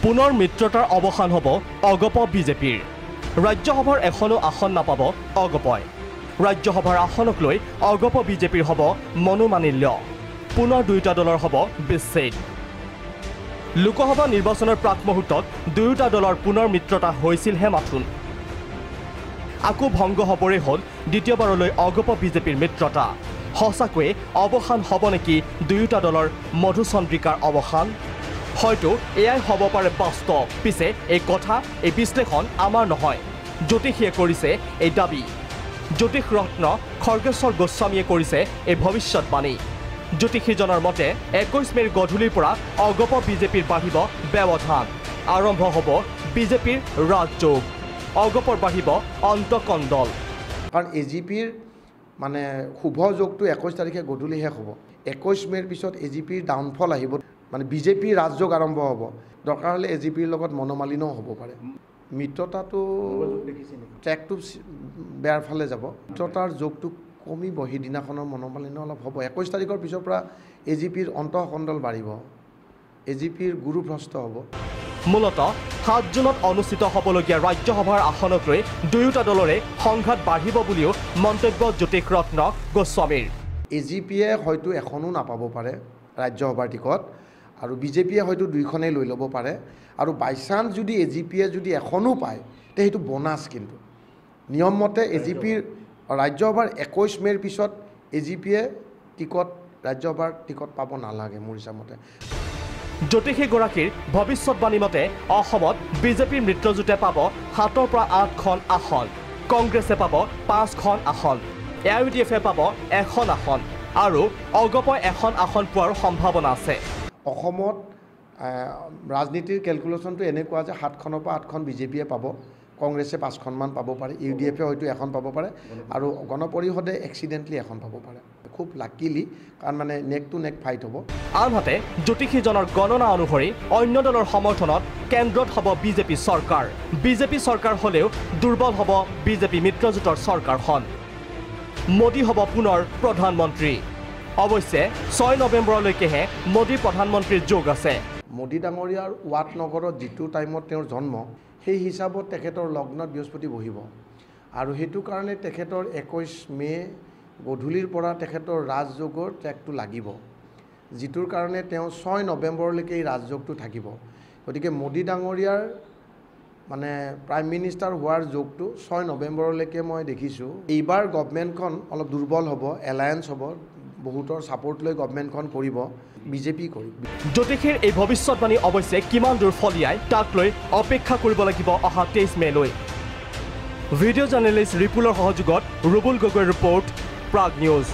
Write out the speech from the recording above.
পুনৰ মিত্ৰতাৰ অৱসান হ'ব অগপ বিজেপিৰ। ৰাজ্যসভাৰ এখনো আসন নাপাব অগপই। ৰাজ্যসভাৰ আসনক লৈ অগপ বিজেপিৰ হ'ব মনোমালিন্য। পুনৰ দুয়োটা দলৰ হ'ব বিচ্ছেদ। লোকসভা নিৰ্বাচনৰ প্ৰাক মুহূৰ্তত দুয়োটা দলৰ পুনৰ মিত্ৰতা হৈছিলহে মাথোন। আকৌ ভংগ হ'বৰে হ'ল দ্বিতীয়বাৰলৈ অগপ বিজেপিৰ মিত্ৰতা। সঁচাকৈয়ে অৱসান হ'ব নেকি দুয়োটা দলৰ মধুচন্দ্ৰিকাৰ অৱসান? হয়তো এয়াই হ'ব পাৰে বাস্তৱ। পিছে এই কথা, এই বিশ্লেষণ আমাৰ নহয়, জ্যোতিষীয়ে কৰিছে এই দাবী। জ্যোতিষ ৰত্ন খৰ্গেশ্বৰ গোস্বামীয়ে কৰিছে এই ভৱিষ্যতবাণী। জ্যোতিষীজনৰ মতে 21 মেৰ গধূলিৰ পৰা অগপ বিজেপিৰ বাঢ়িব ব্যৱধান। আৰম্ভ হ'ব বিজেপিৰ ৰাজযোগ। অগপৰ বাঢ়িব অন্তকণ্ডল। কাৰণ এজিপিৰ মানে শুভ যোগটো 21 তাৰিখে গধূলি শেষ হ'ব। 21 মেৰ পিছত এজিপিৰ ডাউনফল আহিব, মানে বিজেপিৰ ৰাজযোগ আৰম্ভ হ'ব। দৰকাৰ হ'লে এজিপিৰ লগত মনোমালিন্যও হ'ব পাৰে। মিত্ৰতাটো ট্ৰেকটো বেয়াৰ ফালে যাব। মিত্ৰতাৰ যোগটো কমিব, সিদিনাখনৰ মনোমালিন্য অলপ হ'ব। 21 তাৰিখৰ পিছৰ পৰা এজিপিৰ অন্তঃকণ্ডল বাঢ়িব, এজিপিৰ গুৰুভ্ৰষ্ট হ'ব। মূলতঃ 7 জুনত অনুষ্ঠিত হ'বলগীয়া ৰাজ্যসভাৰ আসনক লৈ দুয়োটা দলৰে সংঘাত বাঢ়িব বুলিও মন্তব্য জ্যোতিষ ৰত্ন গোস্বামীৰ। এজিপিয়ে হয়তো এখনো নাপাব পাৰে ৰাজ্যসভাৰ টিকট, আৰু বিজেপিয়ে হয়তো 2খনেই লৈ ল'ব পাৰে। আৰু বাইচান্স যদি এজিপিয়ে যদি এখনো পায়, তে সেইটো বোনাছ। কিন্তু নিয়মমতে এজিপিৰ ৰাজ্যসভাৰ 21 মেৰ পিছত এজিপিয়ে টিকট, ৰাজ্যসভাৰ টিকট পাব নালাগে মোৰ হিচাপমতে। জ্যোতিষীগৰাকীৰ ভৱিষ্যতবাণী মতে অসমত বিজেপিৰ মিত্ৰজোঁটে পাব 7ৰ পৰা 8খন আসন, কংগ্ৰেছে পাব 5খন আসন, AIUDFে পাব 1খন আসন আৰু অগপই 1খন আসন পোৱাৰ সম্ভাৱনা আছে। অসমত ৰাজনীতিৰ কেলকুলেশ্যনটো এনেকুৱা যে 7খনৰ পৰা 8খন বিজেপিয়ে পাব, কংগ্ৰেছে 5খনমান পাব পাৰে, UDFে হয়তো 1খন পাব পাৰে, আৰু গণ পৰিষদে এক্সিডেণ্টলি 1খন পাব পাৰে। খুব লাকিলি, কাৰণ মানে নেক টু নেক ফাইট হ'ব। আনহাতে জ্যোতিষীজনৰ গণনা অনুসৰি অন্য দলৰ সমৰ্থনত কেন্দ্ৰত হ'ব বিজেপি চৰকাৰ। বিজেপি চৰকাৰ হ'লেও দুৰ্বল হ'ব বিজেপি মিত্ৰজোঁটৰ চৰকাৰখন। মোদী হ'ব পুনৰ প্ৰধানমন্ত্ৰী। অৱশ্যে 6 নৱেম্বৰলৈকেহে মোদী প্ৰধানমন্ত্ৰীৰ যোগ আছে। মোদী ডাঙৰীয়াৰ ৱাট নগৰত যিটো টাইমত তেওঁৰ জন্ম, সেই হিচাপত তেখেতৰ লগ্নত বৃহস্পতি বহিব, আৰু সেইটো কাৰণে তেখেতৰ 21 মে গধূলিৰ পৰা তেখেতৰ ৰাজযোগৰ ট্ৰেকটো লাগিব, যিটোৰ কাৰণে তেওঁ 6 নৱেম্বৰলৈকে এই ৰাজযোগটো থাকিব। গতিকে মোদী ডাঙৰীয়াৰ মানে প্ৰাইম মিনিষ্টাৰ হোৱাৰ যোগটো 6 নৱেম্বৰলৈকে মই দেখিছোঁ। এইবাৰ গভমেণ্টখন অলপ দুৰ্বল হ'ব, এলায়েন্স হ'ব, বহুতৰ ছাপোৰ্ট লৈ গভমেণ্টখন কৰিব, বিজেপি কৰিব। জ্যোতিষীৰ এই ভৱিষ্যতবাণী অৱশ্যে কিমান দূৰ ফলিয়াই তাক লৈ অপেক্ষা কৰিব লাগিব অহা 23 মেলৈ। ভিডিঅ' জাৰ্নেলিষ্ট ৰিপুলৰ সহযোগত ৰুবুল গগৈৰ ৰিপৰ্ট, প্ৰাগ নিউজ।